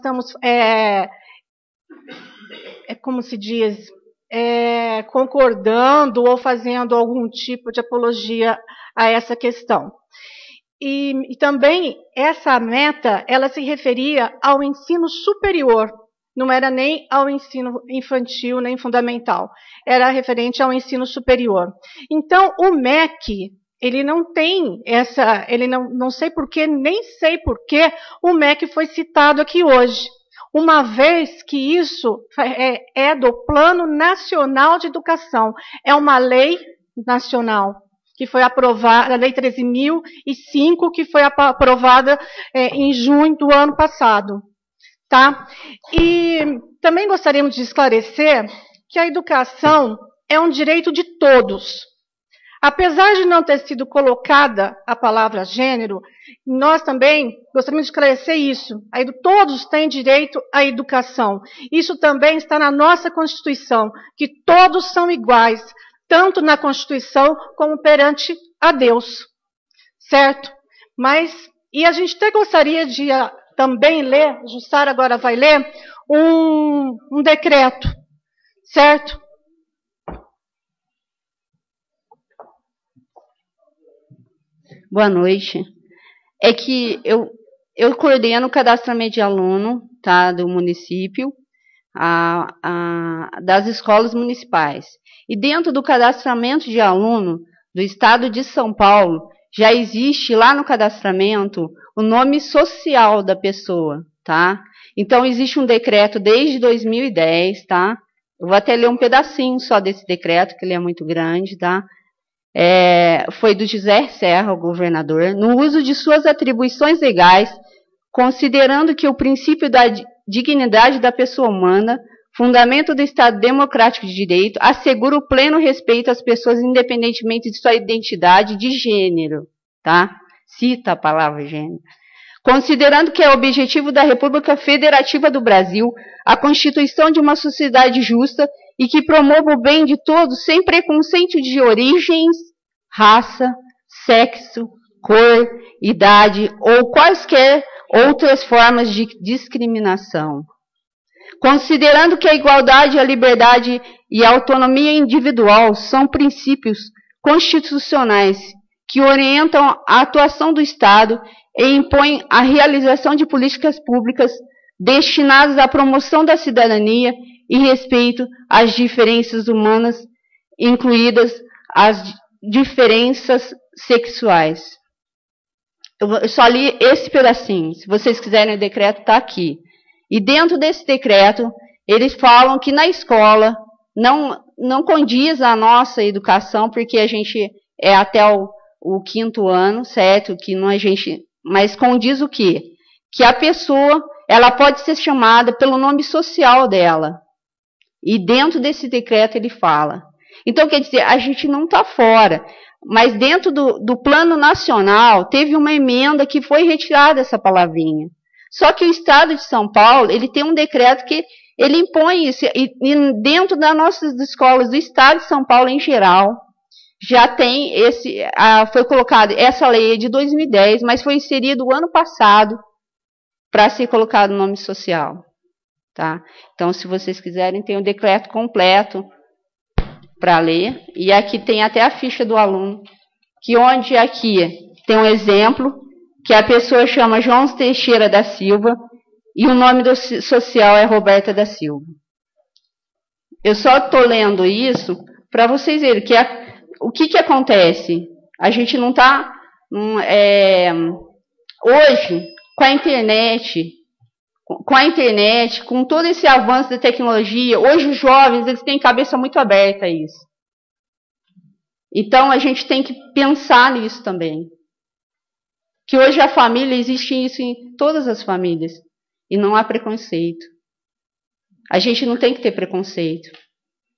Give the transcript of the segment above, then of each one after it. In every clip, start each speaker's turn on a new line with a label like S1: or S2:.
S1: estamos, como se diz, concordando ou fazendo algum tipo de apologia a essa questão. E também essa meta, ela se referia ao ensino superior, não era nem ao ensino infantil, nem fundamental, era referente ao ensino superior. Então, o MEC, ele não tem essa, ele não sei porquê, nem sei porquê o MEC foi citado aqui hoje, uma vez que isso é do Plano Nacional de Educação, é uma lei nacional, que foi aprovada, a Lei 13.005, que foi aprovada em junho do ano passado. Tá? E também gostaríamos de esclarecer que a educação é um direito de todos. Apesar de não ter sido colocada a palavra gênero, nós também gostaríamos de esclarecer isso. Todos têm direito à educação. Isso também está na nossa Constituição, que todos são iguais, tanto na Constituição como perante a Deus. Certo? E a gente até gostaria de também ler, Jussara agora vai ler, um decreto, certo?
S2: Boa noite. É que eu coordeno o cadastramento de aluno, tá, do município, das escolas municipais. E dentro do cadastramento de aluno do estado de São Paulo, já existe lá no cadastramento o nome social da pessoa, tá? Então, existe um decreto desde 2010, tá? Eu vou até ler um pedacinho só desse decreto, que ele é muito grande, tá? Foi do José Serra, o governador, no uso de suas atribuições legais, considerando que o princípio da dignidade da pessoa humana, fundamento do Estado Democrático de Direito, assegura o pleno respeito às pessoas independentemente de sua identidade de gênero, tá? Cita a palavra gênero. Considerando que é o objetivo da República Federativa do Brasil a constituição de uma sociedade justa e que promova o bem de todos sem preconceito de origens, raça, sexo, cor, idade ou quaisquer outras formas de discriminação. Considerando que a igualdade, a liberdade e a autonomia individual são princípios constitucionais que orientam a atuação do Estado e impõem a realização de políticas públicas destinadas à promoção da cidadania e respeito às diferenças humanas, incluídas as diferenças sexuais. Eu só li esse pedacinho. Se vocês quiserem o decreto, está aqui. E dentro desse decreto, eles falam que na escola não condiz a nossa educação, porque a gente é até o 5º ano, certo? Que não a gente, mas condiz o quê? Que a pessoa, ela pode ser chamada pelo nome social dela. E dentro desse decreto ele fala. Então, quer dizer, a gente não está fora. Mas dentro do plano nacional, teve uma emenda que foi retirada essa palavrinha. Só que o Estado de São Paulo, ele tem um decreto que ele impõe isso. E dentro das nossas escolas do Estado de São Paulo, em geral, já tem foi colocado, essa lei é de 2010, mas foi inserido o ano passado para ser colocado o nome social. Tá? Então, se vocês quiserem, tem o decreto completo para ler. E aqui tem até a ficha do aluno, que onde aqui tem um exemplo, que a pessoa chama João Teixeira da Silva, e o nome do social é Roberta da Silva. Eu só estou lendo isso para vocês verem que o que acontece. A gente não está... hoje, com a internet, com todo esse avanço da tecnologia, hoje os jovens eles têm cabeça muito aberta a isso. Então, a gente tem que pensar nisso também. Que hoje a família, existe isso em todas as famílias. E não há preconceito. A gente não tem que ter preconceito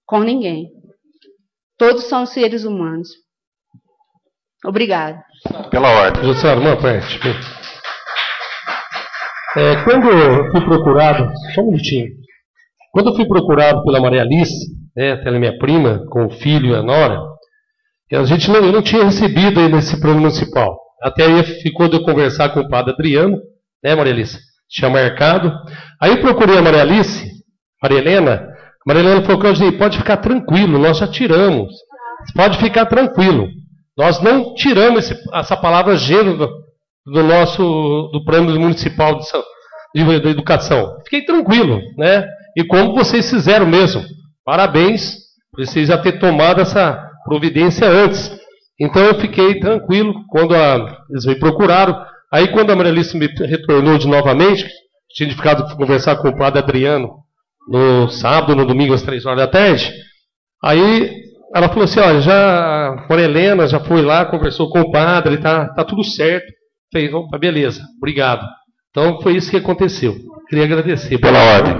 S2: com ninguém. Todos são seres humanos. Obrigada.
S3: Pela ordem.
S4: Jussara, uma parte. Quando eu fui procurado, só um minutinho. Quando eu fui procurado pela Maria Alice, ela é minha prima, com o filho e a nora, eu não tinha recebido aí nesse plano municipal. Até aí ficou de eu conversar com o padre Adriano, né, Maria Alice? Tinha marcado. Aí eu procurei a Maria Alice, Maria Helena. A Maria Helena falou, Claudinei, pode ficar tranquilo, nós já tiramos. Pode ficar tranquilo. Nós não tiramos essa palavra gênero do plano municipal de educação. Fiquei tranquilo, né? E como vocês fizeram mesmo. Parabéns por vocês já ter tomado essa providência antes. Então eu fiquei tranquilo quando eles me procuraram. Aí quando a Maria Alice me retornou novamente, tinha ficado conversar com o padre Adriano no sábado, no domingo, às 3 horas da tarde. Aí ela falou assim, olha, a Maria Helena já foi lá, conversou com o padre, tá tudo certo. Falei, opa, beleza, obrigado. Então foi isso que aconteceu. Queria agradecer
S3: pela ordem.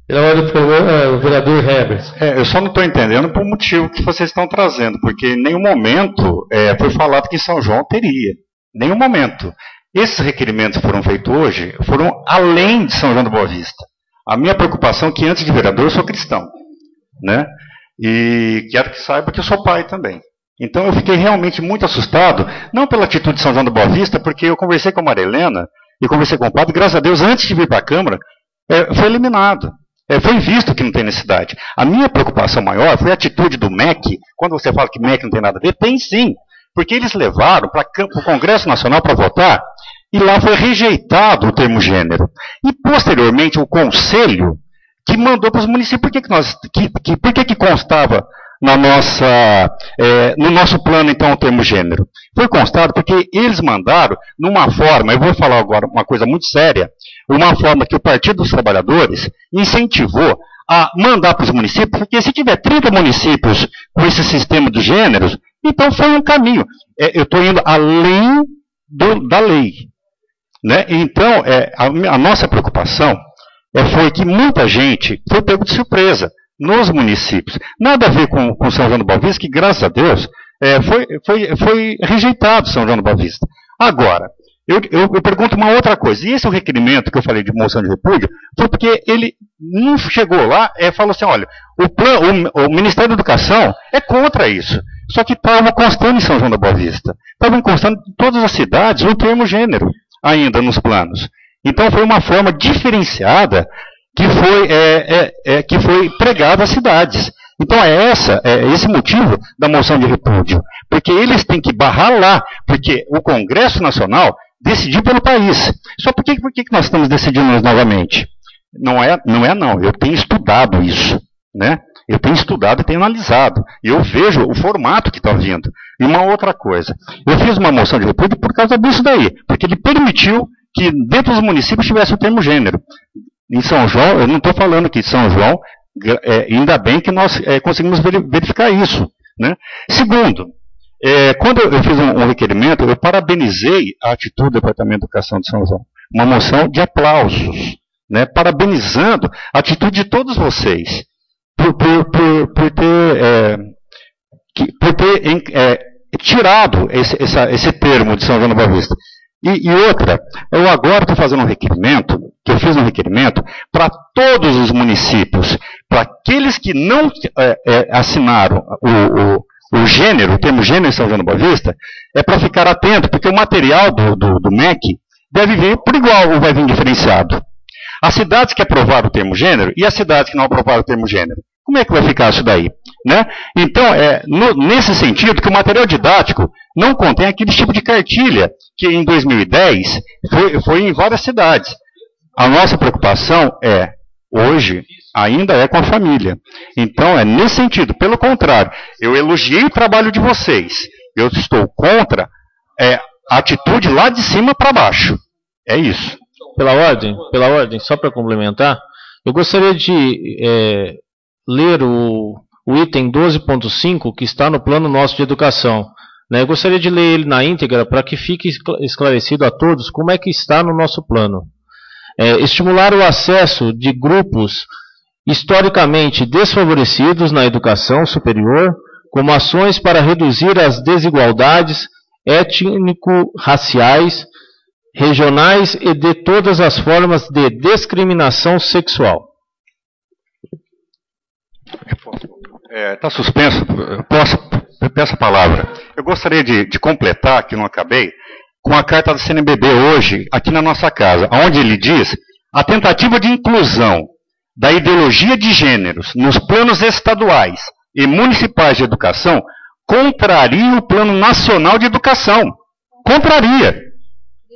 S4: Pela ordem do vereador Herbert.
S3: Eu só não estou entendendo por motivo que vocês estão trazendo, porque em nenhum momento foi falado que São João teria. Nenhum momento. Esses requerimentos que foram feitos hoje foram além de São João da Boa Vista. A minha preocupação é que antes de vereador eu sou cristão, né? E quero que saiba que eu sou pai também. Então eu fiquei realmente muito assustado, não pela atitude de São João da Boa Vista, porque eu conversei com a Maria Helena e conversei com o padre, graças a Deus, antes de vir para a Câmara, foi eliminado. Foi visto que não tem necessidade. A minha preocupação maior foi a atitude do MEC. Quando você fala que MEC não tem nada a ver, tem sim. Porque eles levaram para o Congresso Nacional para votar, e lá foi rejeitado o termo gênero. E, posteriormente, o Conselho, que mandou para os municípios, por que constava no nosso plano, então, o termo gênero? Foi constado porque eles mandaram, numa forma, eu vou falar agora uma coisa muito séria, uma forma que o Partido dos Trabalhadores incentivou a mandar para os municípios, porque se tiver 30 municípios com esse sistema de gêneros, então foi um caminho. Eu estou indo além da lei. Né? Então, a nossa preocupação foi que muita gente foi pego de surpresa nos municípios. Nada a ver com São João da Boa Vista, que graças a Deus foi rejeitado São João da Boa Vista. Agora, eu pergunto uma outra coisa. E esse é o requerimento que eu falei de moção de repúdio, foi porque ele não chegou lá e falou assim, olha, o Ministério da Educação é contra isso. Só que estava constando em São João da Boa Vista. Estava constando em todas as cidades o termo gênero, ainda nos planos. Então foi uma forma diferenciada que foi pregada às cidades. Então esse motivo da moção de repúdio. Porque eles têm que barrar lá, porque o Congresso Nacional decidiu pelo país. Só por que nós estamos decidindo novamente? Não. Eu tenho estudado isso, né? Eu tenho estudado e tenho analisado. E eu vejo o formato que está vindo. E uma outra coisa. Eu fiz uma moção de repúdio por causa disso daí. Porque ele permitiu que dentro dos municípios tivesse o termo gênero. Em São João, eu não estou falando que São João, ainda bem que nós conseguimos verificar isso. Né? Segundo, quando eu fiz um requerimento, eu parabenizei a atitude do Departamento de Educação de São João. Uma moção de aplausos, né? Parabenizando a atitude de todos vocês. Por ter tirado esse termo de São João da Boa Vista. E outra, eu agora estou fazendo um requerimento, que eu fiz um requerimento para todos os municípios, para aqueles que não assinaram o gênero, o termo gênero em São João da Boa Vista, para ficar atento, porque o material do MEC deve vir por igual ou vai vir diferenciado. As cidades que aprovaram o termo gênero e as cidades que não aprovaram o termo gênero. Como é que vai ficar isso daí? Né? Então, nesse sentido, que o material didático não contém aquele tipo de cartilha que em 2010 foi em várias cidades. A nossa preocupação hoje, ainda é com a família. Então, nesse sentido. Pelo contrário, eu elogiei o trabalho de vocês. Eu estou contra a atitude lá de cima para baixo. É isso.
S5: Pela ordem, só para complementar, eu gostaria de ler o item 12.5 que está no plano nosso de educação. Né? Eu gostaria de ler ele na íntegra para que fique esclarecido a todos como é que está no nosso plano. Estimular o acesso de grupos historicamente desfavorecidos na educação superior, como ações para reduzir as desigualdades étnico-raciais, regionais e de todas as formas de discriminação sexual.
S3: Está suspenso? Eu peço a palavra. Eu gostaria de completar, que não acabei, com a carta do CNBB hoje, aqui na nossa casa, onde ele diz a tentativa de inclusão da ideologia de gêneros nos planos estaduais e municipais de educação contraria o Plano Nacional de Educação. Contraria.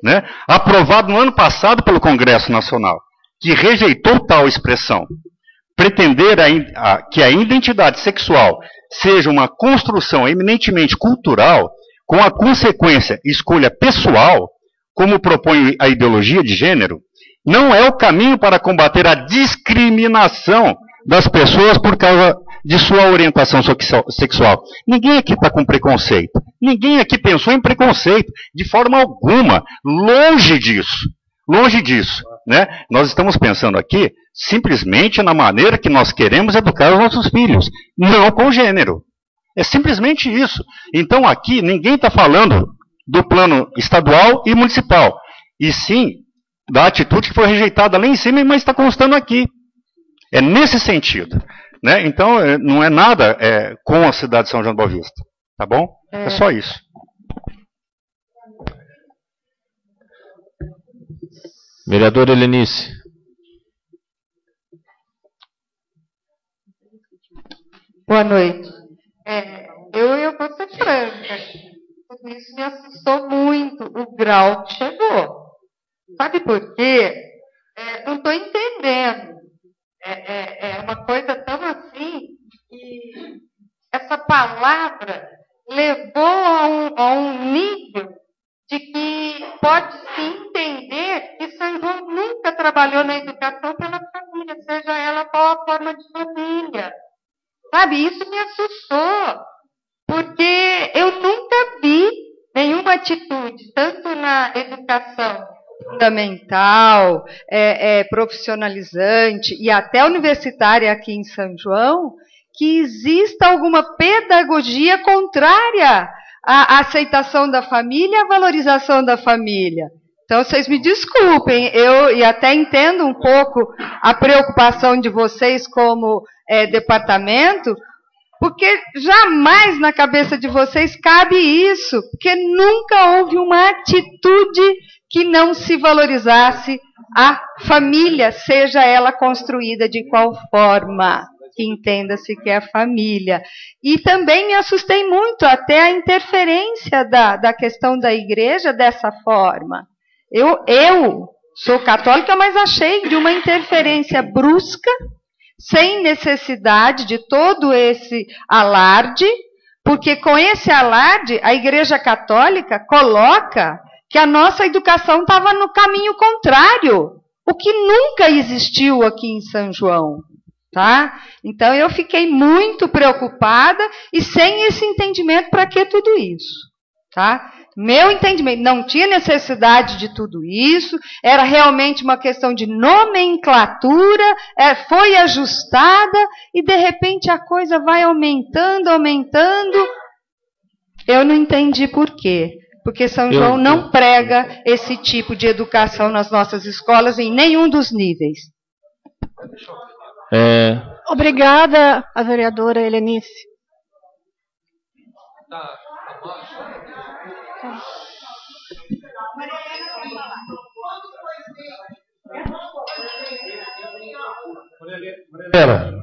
S3: Né? Aprovado no ano passado pelo Congresso Nacional, que rejeitou tal expressão. Pretender que a identidade sexual seja uma construção eminentemente cultural, com a consequência escolha pessoal, como propõe a ideologia de gênero, não é o caminho para combater a discriminação das pessoas por causa de sua orientação sexual. Ninguém aqui está com preconceito. Ninguém aqui pensou em preconceito, de forma alguma. Longe disso. Longe disso. Né? Nós estamos pensando aqui simplesmente na maneira que nós queremos educar os nossos filhos, não com gênero. É simplesmente isso. Então aqui ninguém está falando do plano estadual e municipal, e sim da atitude que foi rejeitada lá em cima, mas está constando aqui. É nesse sentido. Né? Então não é nada com a cidade de São João da Boa Vista. Tá bom? É só isso.
S5: Vereadora Helenice.
S6: Boa noite. Eu vou ser franca. Tudo isso me assustou muito, o grau que chegou. Sabe por quê? Não estou entendendo. É uma coisa tão assim que essa palavra levou a um nível de que pode-se entender que São João nunca trabalhou na educação pela família, seja ela qual a forma de família. Sabe, isso me assustou, porque eu nunca vi nenhuma atitude, tanto na educação fundamental, profissionalizante e até universitária aqui em São João, que exista alguma pedagogia contrária à aceitação da família e à valorização da família. Então, vocês me desculpem, eu até entendo um pouco a preocupação de vocês como departamento, porque jamais na cabeça de vocês cabe isso, porque nunca houve uma atitude que não se valorizasse a família, seja ela construída de qual forma, que entenda-se que é a família. E também me assustei muito até a interferência da questão da igreja dessa forma. Eu sou católica, mas achei de uma interferência brusca, sem necessidade de todo esse alarde, porque com esse alarde a Igreja Católica coloca que a nossa educação estava no caminho contrário, o que nunca existiu aqui em São João. Tá? Então eu fiquei muito preocupada e sem esse entendimento para que tudo isso. Tá? Meu entendimento, não tinha necessidade de tudo isso, era realmente uma questão de nomenclatura, foi ajustada e de repente a coisa vai aumentando. Eu não entendi por quê. Porque São João não prega esse tipo de educação nas nossas escolas em nenhum dos níveis.
S1: Obrigada, a vereadora Helenice.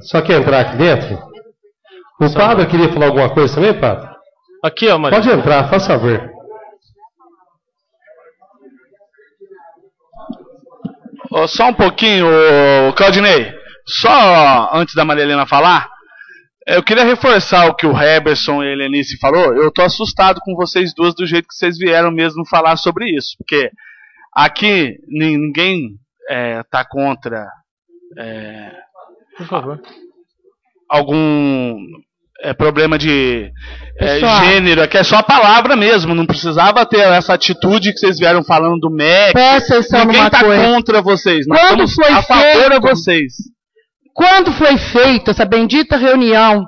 S4: Só quer entrar aqui dentro? O padre queria falar alguma coisa também, padre?
S5: Aqui, ó, Maria.
S4: Pode entrar, faz favor.
S7: Só um pouquinho, Claudinei. Só antes da Maria Helena falar, eu queria reforçar o que o Heberson e a Helenice falou. Eu estou assustado com vocês duas do jeito que vocês vieram mesmo falar sobre isso. Porque aqui ninguém está contra
S5: por favor,
S7: algum problema de gênero. Aqui é só a palavra mesmo. Não precisava ter essa atitude que vocês vieram falando do MEC. Ninguém está contra vocês. Nós estamos a favor de vocês.
S8: Quando foi feita essa bendita reunião,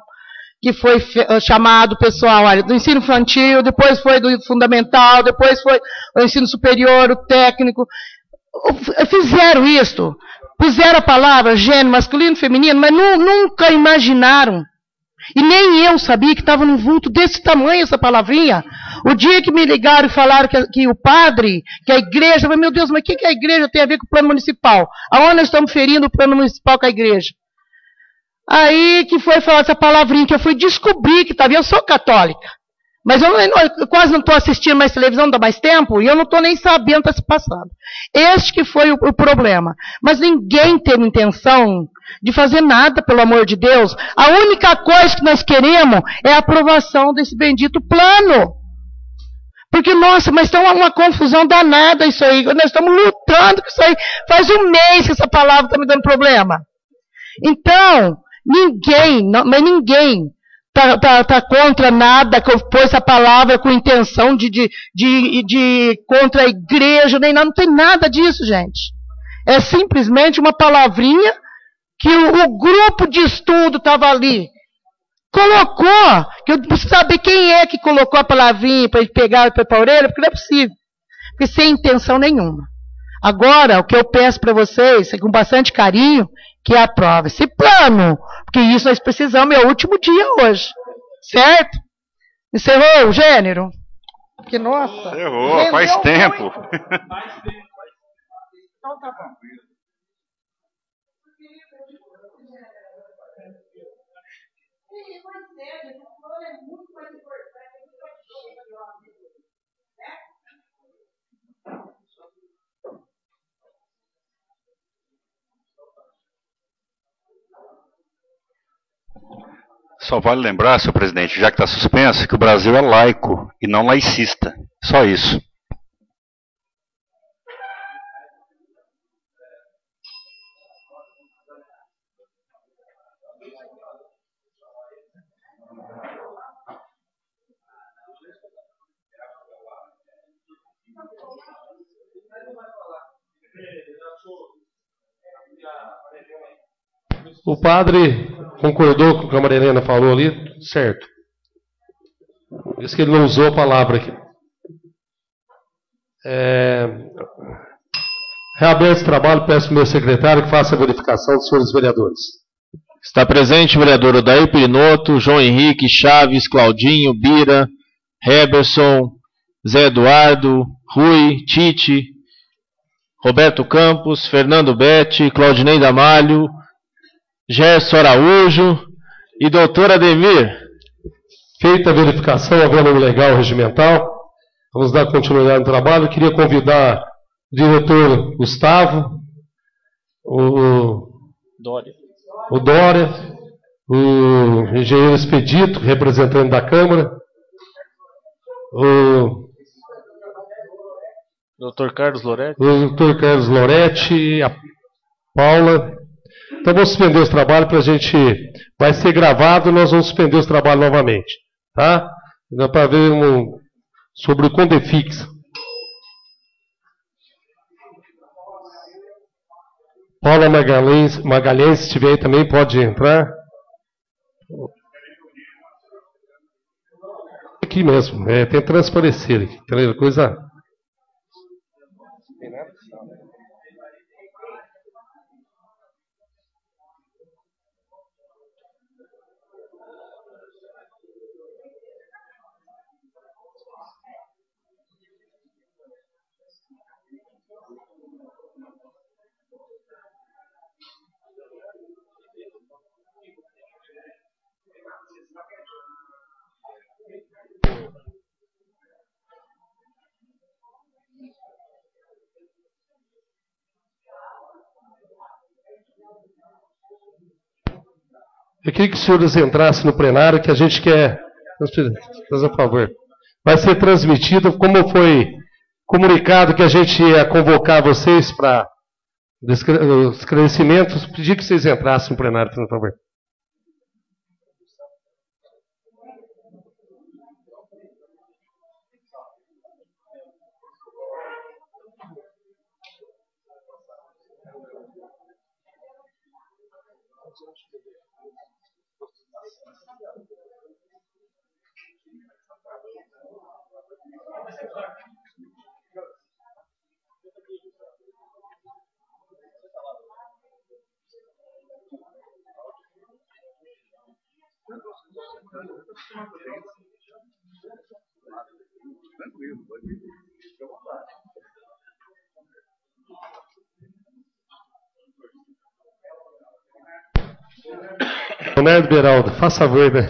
S8: que foi chamado o pessoal do ensino infantil, depois foi do fundamental, depois foi o ensino superior, o técnico, fizeram isso, puseram a palavra gênero masculino, feminino, mas nunca imaginaram, e nem eu sabia que estava num vulto desse tamanho essa palavrinha, O dia que me ligaram e falaram que o padre, que a igreja, eu falei, meu Deus, mas o que a igreja tem a ver com o plano municipal? Aonde nós estamos ferindo o plano municipal com a igreja? Aí que foi falar essa palavrinha que eu fui descobrir que estava. Eu sou católica, mas eu quase não estou assistindo mais televisão, não dá mais tempo, e eu não estou nem sabendo o que está se passando. Este que foi o problema. Mas ninguém teve intenção de fazer nada, pelo amor de Deus. A única coisa que nós queremos é a aprovação desse bendito plano. Porque, nossa, mas está uma confusão danada isso aí. Nós estamos lutando com isso aí. Faz um mês que essa palavra está me dando problema. Então, ninguém tá contra nada, que eu pôs essa palavra com intenção de contra a igreja, nem nada, não tem nada disso, gente. É simplesmente uma palavrinha que o grupo de estudo estava ali. Colocou, que eu preciso saber quem é que colocou a palavrinha para ele pegar para a orelha, porque não é possível. Porque sem intenção nenhuma. Agora, o que eu peço para vocês, com bastante carinho, que aprove esse plano, porque isso nós precisamos, é o último dia hoje, certo? Encerrou o gênero? Que nossa!
S3: Encerrou, faz tempo.
S8: Então tá bom.
S3: Só vale lembrar, senhor presidente, já que está suspenso, que o Brasil é laico e não laicista. Só isso.
S4: O padre concordou com o que a Maria Helena falou ali, certo. Por isso que ele não usou a palavra aqui. Reaberto esse trabalho, peço ao meu secretário que faça a verificação dos senhores vereadores.
S5: Está presente o vereador Odair Pirinoto, João Henrique, Chaves, Claudinho, Bira, Heberson, Zé Eduardo, Rui, Tite, Roberto Campos, Fernando Betti, Claudinei Damalho, Gerson Araújo e doutor Ademir.
S4: Feita a verificação, havendo um legal regimental, vamos dar continuidade no trabalho. Eu queria convidar o diretor Gustavo, o Dória, o engenheiro Expedito, representante da Câmara, o
S5: Dr. Carlos Loretti.
S4: O Dr. Carlos Loretti, a Paula. Então vamos suspender os trabalhos para a gente. Vai ser gravado, nós vamos suspender os trabalhos novamente. Tá? Dá para ver sobre o Condefix. Paula Magalhães, se estiver aí também, pode entrar. Aqui mesmo, tem transparecer aqui. Coisa. Eu queria que os senhores entrassem no plenário, que a gente quer. Faz a favor. Vai ser transmitido, como foi comunicado que a gente ia convocar vocês para os esclarecimentos. Pedir que vocês entrassem no plenário, por favor. Leonardo Beraldo, faça favor, né?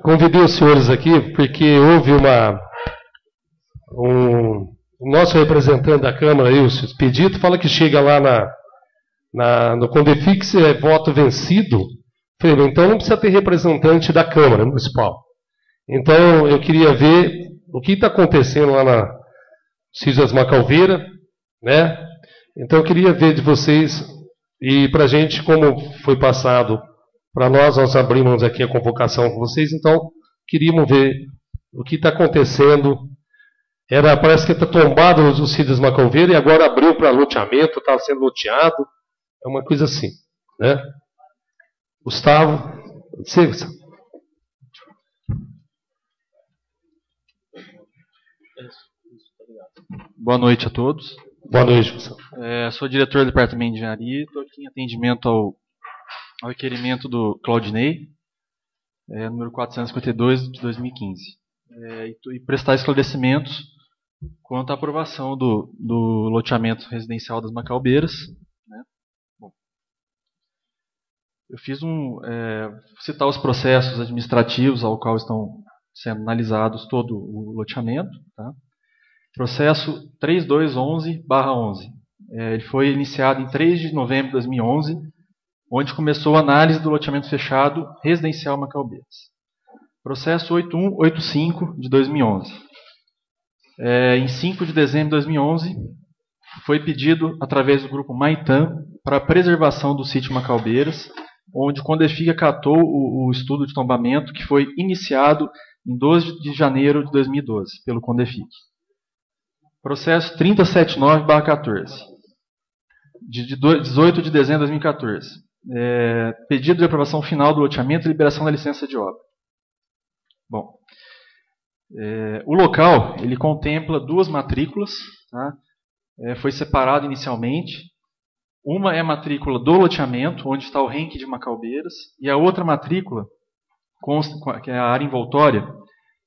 S4: Convidei os senhores aqui porque houve o nosso representante da Câmara, aí, o Expedito, fala que chega lá no Condefix é voto vencido. Falei, então não precisa ter representante da Câmara Municipal. Então eu queria ver o que está acontecendo lá na Cisas Macalveira, né? Então eu queria ver de vocês, e para a gente, como foi passado para nós abrimos aqui a convocação com vocês, então queríamos ver o que está acontecendo. Parece que está tombado os Cisas Macalveira e agora abriu para loteamento, estava sendo loteado, é uma coisa assim, né? Gustavo, você.
S9: Boa noite a todos.
S4: Boa noite, Gustavo.
S9: Sou diretor do Departamento de Engenharia e estou aqui em atendimento ao requerimento do Claudinei, número 452 de 2015, e prestar esclarecimentos quanto à aprovação do loteamento residencial das Macalbeiras. Né? Bom, eu fiz citar os processos administrativos ao qual estão sendo analisados todo o loteamento. Tá? Processo 3211/11. Ele foi iniciado em 3 de novembro de 2011, onde começou a análise do loteamento fechado residencial Macalbeiras. Processo 8185 de 2011. Em 5 de dezembro de 2011, foi pedido, através do grupo Maitan, para a preservação do sítio Macalbeiras, onde o Condefic acatou o estudo de tombamento que foi iniciado em 12 de janeiro de 2012, pelo Condefic. Processo 3079/14, de 18 de dezembro de 2014. Pedido de aprovação final do loteamento e liberação da licença de obra. Bom, o local ele contempla 2 matrículas. Tá? Foi separado inicialmente. Uma é a matrícula do loteamento, onde está o renque de Macalbeiras, e a outra matrícula, que é a área envoltória,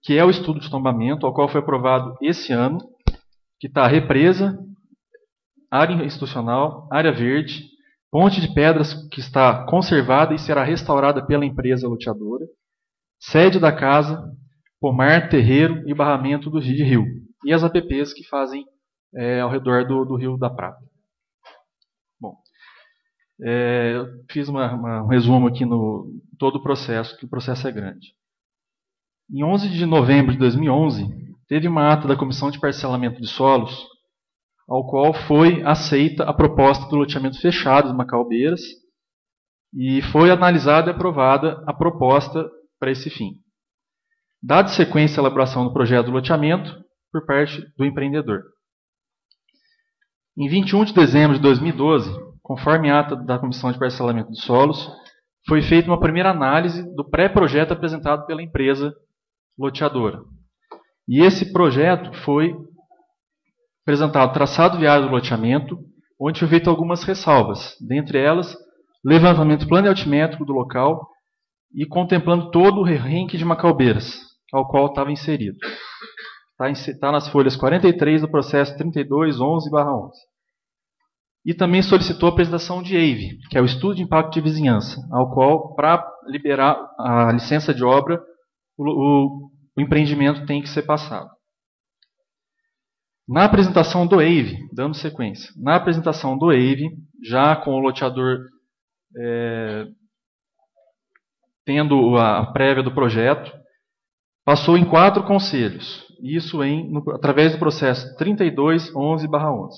S9: que é o estudo de tombamento, ao qual foi aprovado esse ano, que está a represa, área institucional, área verde, ponte de pedras que está conservada e será restaurada pela empresa loteadora, sede da casa, pomar, terreiro e barramento de rio, e as APPs que fazem ao redor do Rio da Prata. Bom, eu fiz um resumo aqui no todo o processo, que o processo é grande. Em 11 de novembro de 2011, teve uma ata da Comissão de Parcelamento de Solos, ao qual foi aceita a proposta do loteamento fechado de Macalbeiras, e foi analisada e aprovada a proposta para esse fim. Dada sequência à elaboração do projeto do loteamento por parte do empreendedor. Em 21 de dezembro de 2012, conforme a ata da Comissão de Parcelamento de Solos, foi feita uma primeira análise do pré-projeto apresentado pela empresa loteadora. E esse projeto foi apresentado traçado viário do loteamento, onde foi feito algumas ressalvas, dentre elas, levantamento planimétrico do local e contemplando todo o renque de Macalbeiras, ao qual estava inserido. Está nas folhas 43 do processo 3211/11. E também solicitou a apresentação de EIV, que é o Estudo de Impacto de Vizinhança, ao qual, para liberar a licença de obra, o empreendimento tem que ser passado. Na apresentação do EIV, dando sequência, na apresentação do EIV, já com o loteador tendo a prévia do projeto, passou em 4 conselhos, isso através do processo 3211/11.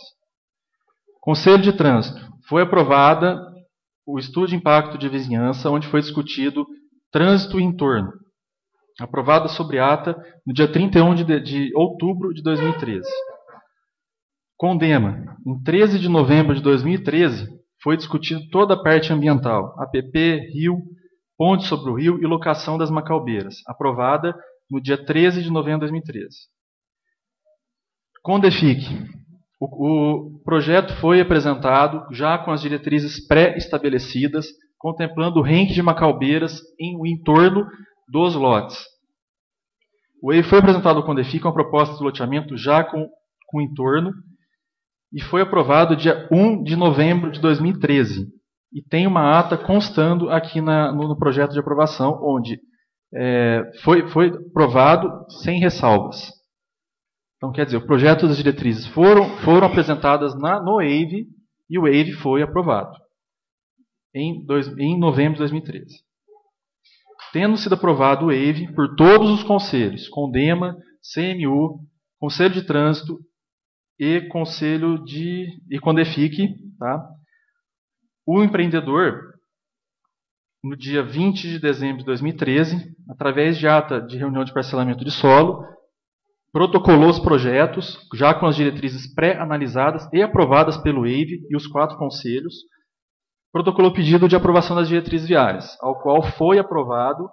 S9: Conselho de Trânsito. Foi aprovada o estudo de impacto de vizinhança, onde foi discutido trânsito e entorno. aprovada sobre ata no dia 31 de outubro de 2013. Condema, em 13 de novembro de 2013, foi discutido toda a parte ambiental, APP, rio, ponte sobre o rio e locação das Macaubeiras, aprovada no dia 13 de novembro de 2013. Condefic, o projeto foi apresentado já com as diretrizes pré-estabelecidas, contemplando o ranking de Macaubeiras em o entorno dos lotes. O EI foi apresentado ao Condefic com a proposta de loteamento já com o entorno e foi aprovado dia 1 de novembro de 2013. E tem uma ata constando aqui no projeto de aprovação, onde foi aprovado sem ressalvas. Então, quer dizer, o projeto das diretrizes foram apresentadas no EIV e o EIV foi aprovado em novembro de 2013. Tendo sido aprovado o EIV por todos os conselhos, CONDEMA, CMU, Conselho de Trânsito e Condefic, tá? O empreendedor, no dia 20 de dezembro de 2013, através de ata de reunião de parcelamento de solo, protocolou os projetos, já com as diretrizes pré-analisadas e aprovadas pelo EIV e os 4 conselhos, protocolou pedido de aprovação das diretrizes viárias, ao qual foi aprovado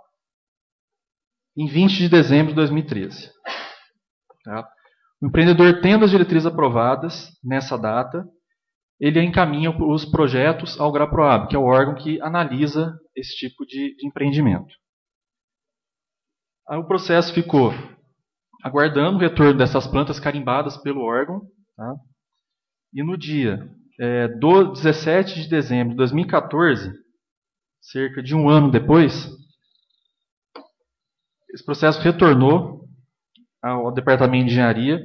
S9: em 20 de dezembro de 2013. Tá? O empreendedor, tendo as diretrizes aprovadas nessa data, ele encaminha os projetos ao GRAPROAB, que é o órgão que analisa esse tipo de empreendimento. Aí o processo ficou aguardando o retorno dessas plantas carimbadas pelo órgão, tá? E no dia 17 de dezembro de 2014, cerca de um ano depois, esse processo retornou ao Departamento de Engenharia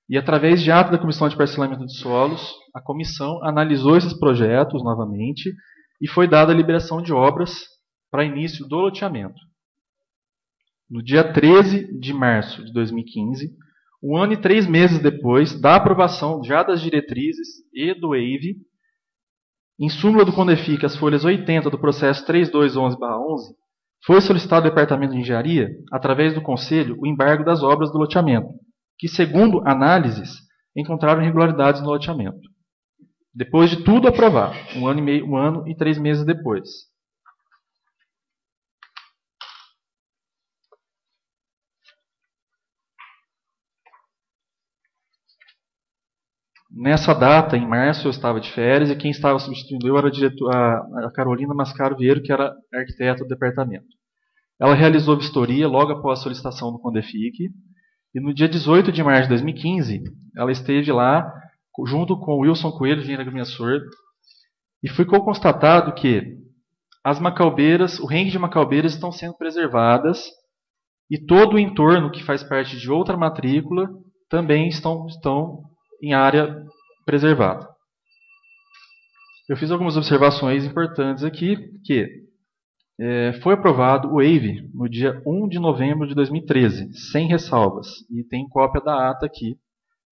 S9: e, através de ata da Comissão de Parcelamento de Solos, a comissão analisou esses projetos novamente e foi dada a liberação de obras para início do loteamento. No dia 13 de março de 2015, 1 ano e 3 meses depois da aprovação já das diretrizes e do EIV, em súmula do Condefic, as folhas 80 do processo 3211/11, foi solicitado ao Departamento de Engenharia, através do Conselho, o embargo das obras do loteamento, que, segundo análises, encontraram irregularidades no loteamento. Depois de tudo aprovado, 1 ano e 3 meses depois. Nessa data, em março, eu estava de férias e quem estava substituindo eu era a Carolina Mascaro Vieiro, que era arquiteta do departamento. Ela realizou vistoria logo após a solicitação do Condefic e no dia 18 de março de 2015, ela esteve lá junto com o Wilson Coelho, engenheiro agrimensor, e ficou constatado que as Macaubeiras, o ranking de Macaubeiras estão sendo preservadas e todo o entorno que faz parte de outra matrícula também estão em área preservada. Eu fiz algumas observações importantes aqui, que foi aprovado o EIV no dia 1 de novembro de 2013, sem ressalvas, e tem cópia da ata aqui.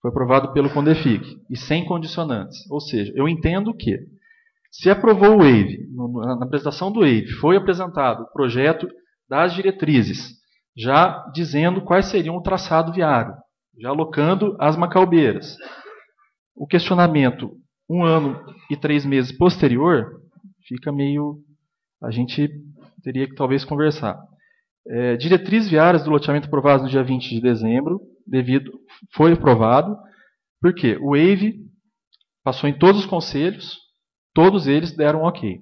S9: Foi aprovado pelo Condefic, e sem condicionantes. Ou seja, eu entendo que, se aprovou o EIV, na apresentação do EIV, foi apresentado o projeto das diretrizes, já dizendo quais seriam o traçado viário, já alocando as Macaubeiras. O questionamento 1 ano e 3 meses posterior fica meio... A gente teria que talvez conversar. Diretrizes viárias do loteamento aprovadas no dia 20 de dezembro, foi aprovado, porque o EIV passou em todos os conselhos, todos eles deram ok.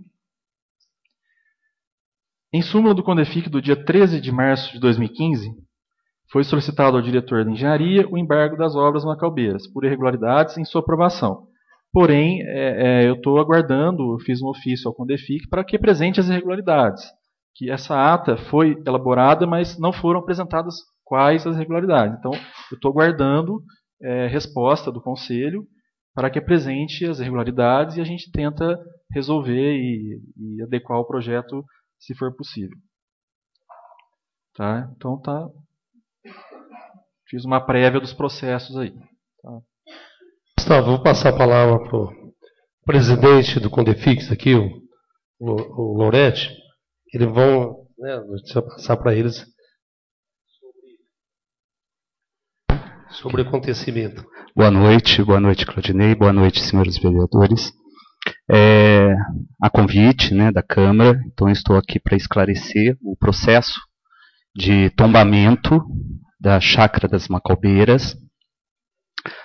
S9: Em súmula do Condefic do dia 13 de março de 2015, foi solicitado ao diretor de engenharia o embargo das obras Macaubeiras, por irregularidades em sua aprovação. Porém, eu estou aguardando, eu fiz um ofício ao Condefic para que apresente as irregularidades. Que essa ata foi elaborada, mas não foram apresentadas quais as irregularidades. Então, eu estou aguardando resposta do Conselho para que apresente as irregularidades e a gente tenta resolver e adequar o projeto se for possível. Tá? Então, fiz uma prévia dos processos aí. Tá?
S4: Gustavo, vou passar a palavra para o presidente do Condefix aqui, o Loretti. Eles vão, deixa eu passar para eles, sobre o acontecimento.
S10: Boa noite, Claudinei, boa noite, senhores vereadores. A convite, né, da Câmara, então eu estou aqui para esclarecer o processo de tombamento da Chácara das Macaubeiras,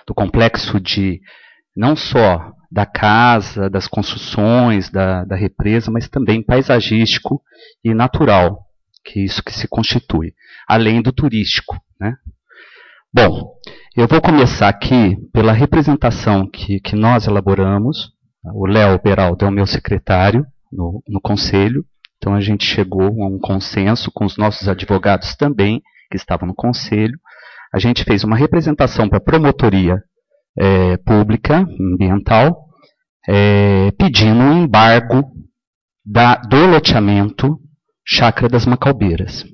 S10: do complexo de, não só da casa, das construções, da represa, mas também paisagístico e natural, que é isso que se constitui, além do turístico, né? Bom, eu vou começar aqui pela representação que nós elaboramos. O Léo Beraldo é o meu secretário no Conselho, então a gente chegou a um consenso com os nossos advogados também, que estavam no Conselho. A gente fez uma representação para a Promotoria Pública Ambiental, pedindo um embargo do loteamento Chácara das Macaubeiras.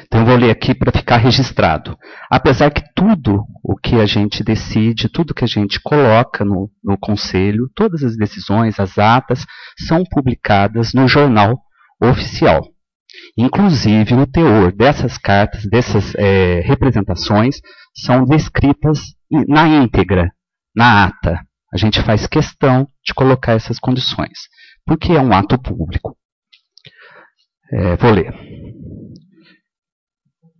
S10: Então eu vou ler aqui para ficar registrado. Apesar que tudo o que a gente decide, tudo que a gente coloca no Conselho, todas as decisões, as atas, são publicadas no Jornal Oficial. Inclusive o teor dessas cartas, dessas representações, são descritas na íntegra, na ata. A gente faz questão de colocar essas condições, porque é um ato público. Vou ler.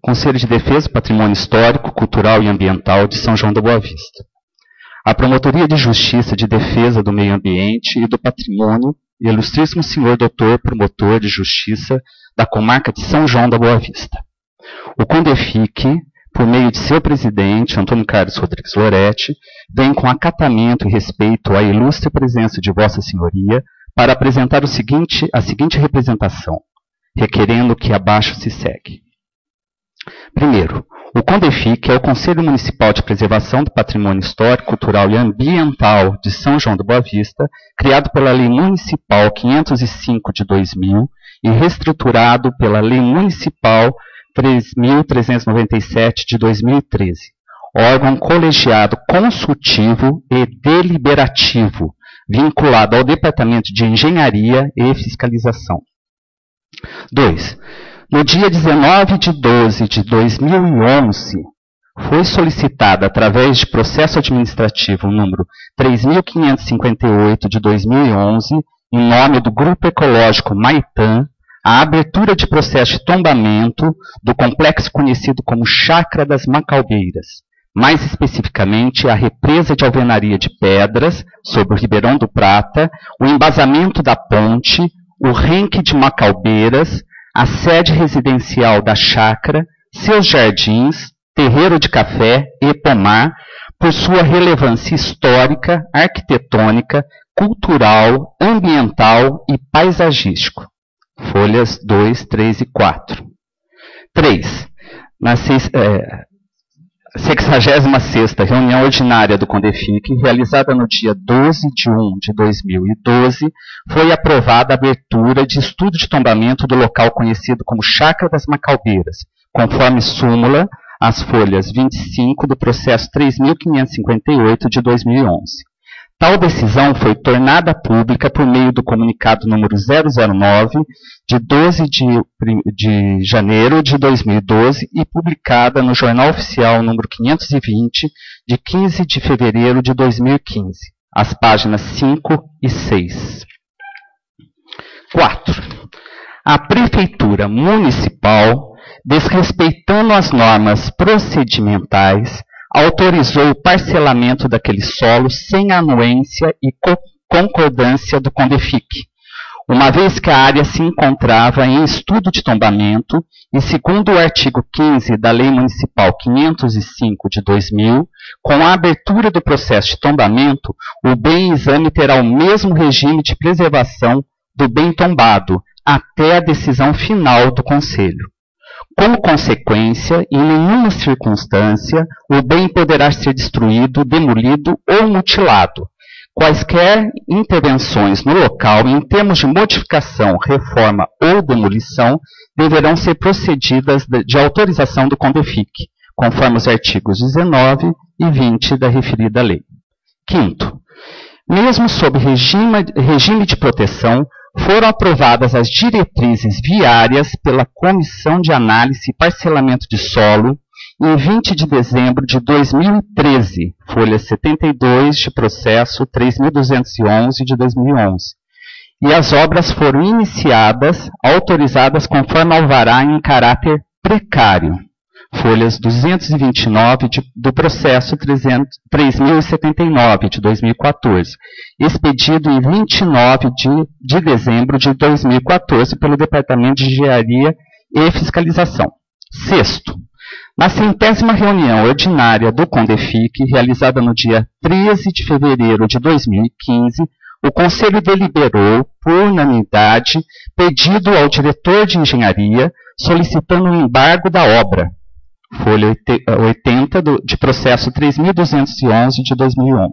S10: Conselho de Defesa do Patrimônio Histórico, Cultural e Ambiental de São João da Boa Vista. A Promotoria de Justiça de Defesa do Meio Ambiente e do Patrimônio, e Ilustríssimo Senhor Doutor Promotor de Justiça da Comarca de São João da Boa Vista. O CONDEFIC, por meio de seu presidente, Antônio Carlos Rodrigues Loretti, vem com acatamento e respeito à ilustre presença de Vossa Senhoria para apresentar a seguinte representação, requerendo que abaixo se segue. Primeiro, o CONDEFIC é o Conselho Municipal de Preservação do Patrimônio Histórico, Cultural e Ambiental de São João da Boa Vista, criado pela Lei Municipal 505 de 2000 e reestruturado pela Lei Municipal 3.397 de 2013, órgão colegiado consultivo e deliberativo, vinculado ao Departamento de Engenharia e Fiscalização. 2. No dia 19 de 12 de 2011, foi solicitada, através de processo administrativo número 3.558 de 2011, em nome do Grupo Ecológico Maitã, a abertura de processo de tombamento do complexo conhecido como Chácara das Macaubeiras, mais especificamente a represa de alvenaria de pedras sobre o Ribeirão do Prata, o embasamento da ponte, o renque de Macaubeiras, a sede residencial da chácara, seus jardins, terreiro de café e pomar, por sua relevância histórica, arquitetônica, cultural, ambiental e paisagístico. Folhas 2, 3 e 4. 3. Na 66ª reunião ordinária do CONDEFIC, realizada no dia 12 de 1 de 2012, foi aprovada a abertura de estudo de tombamento do local conhecido como Chácara das Macaubeiras, conforme súmula, as folhas 25 do processo 3.558 de 2011. Tal decisão foi tornada pública por meio do comunicado número 009, de 12 de janeiro de 2012 e publicada no Jornal Oficial número 520, de 15 de fevereiro de 2015, as páginas 5 e 6. 4. A Prefeitura Municipal, desrespeitando as normas procedimentais, autorizou o parcelamento daquele solo sem anuência e concordância do CONDEFIC, uma vez que a área se encontrava em estudo de tombamento e, segundo o artigo 15 da Lei Municipal 505 de 2000, com a abertura do processo de tombamento, o bem em exame terá o mesmo regime de preservação do bem tombado, até a decisão final do Conselho. Como consequência, em nenhuma circunstância, o bem poderá ser destruído, demolido ou mutilado. Quaisquer intervenções no local, em termos de modificação, reforma ou demolição, deverão ser procedidas de autorização do CONDEFIC, conforme os artigos 19 e 20 da referida lei. 5º. Mesmo sob regime de proteção, foram aprovadas as diretrizes viárias pela Comissão de Análise e Parcelamento de Solo, em 20 de dezembro de 2013, folha 72 de processo 3.211 de 2011. E as obras foram iniciadas, autorizadas conforme alvará em caráter precário, folhas 229 do processo 3.079 de 2014, expedido em 29 de dezembro de 2014 pelo Departamento de Engenharia e Fiscalização. Sexto, na 100ª reunião ordinária do CONDEFIC, realizada no dia 13 de fevereiro de 2015, o Conselho deliberou, por unanimidade, pedido ao diretor de engenharia solicitando o embargo da obra, folha 80 de processo 3.211 de 2011.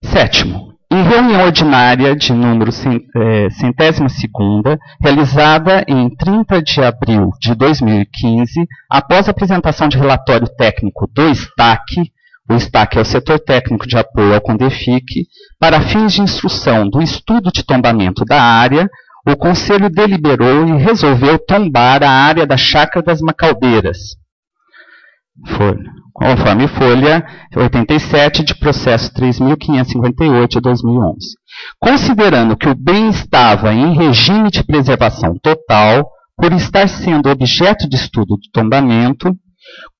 S10: Sétimo, em reunião ordinária de número 102ª, realizada em 30 de abril de 2015, após a apresentação de relatório técnico do STAC, o STAC é o Setor Técnico de Apoio ao CONDEFIC, para fins de instrução do estudo de tombamento da área, o Conselho deliberou e resolveu tombar a área da Chácara das Macaldeiras, conforme folha 87 de processo 3.558 de 2011. Considerando que o bem estava em regime de preservação total, por estar sendo objeto de estudo de tombamento,